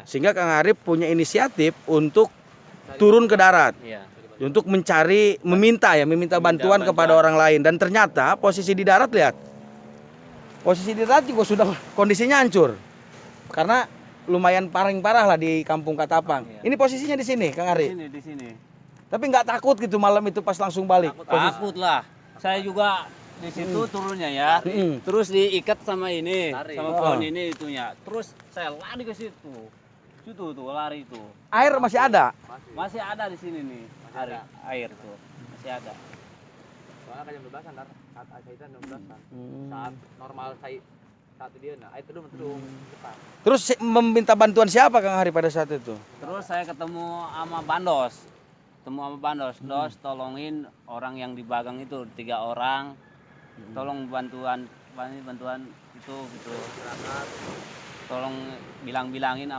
Sehingga Kang Arif punya inisiatif untuk turun ke darat. Iya. Untuk meminta bantuan kepada orang lain. Dan ternyata posisi di darat, lihat. Posisi di darat juga sudah kondisinya hancur. Karena lumayan paling parah lah di Kampung Katapang. Iya. Ini posisinya di sini, Kang Arif. Di sini. Tapi nggak takut gitu malam itu pas langsung balik? Takut lah. Saya juga di situ turunnya ya. Terus diikat sama ini, sama pohon ini itunya. Terus saya lari ke situ. Situ tuh lari itu. Air masih ada? Masih ada di sini nih. Air tuh. Masih ada. Soalnya kan jam 12-an kan. Saat jam 12-an. Saat normal saat dia air turun cepat. Terus meminta bantuan siapa Kang Arif pada saat itu? Terus saya ketemu sama Bandos. Dos tolongin orang yang di Bagang itu 3 orang. Tolong bantuan itu gitu. Tolong bilangin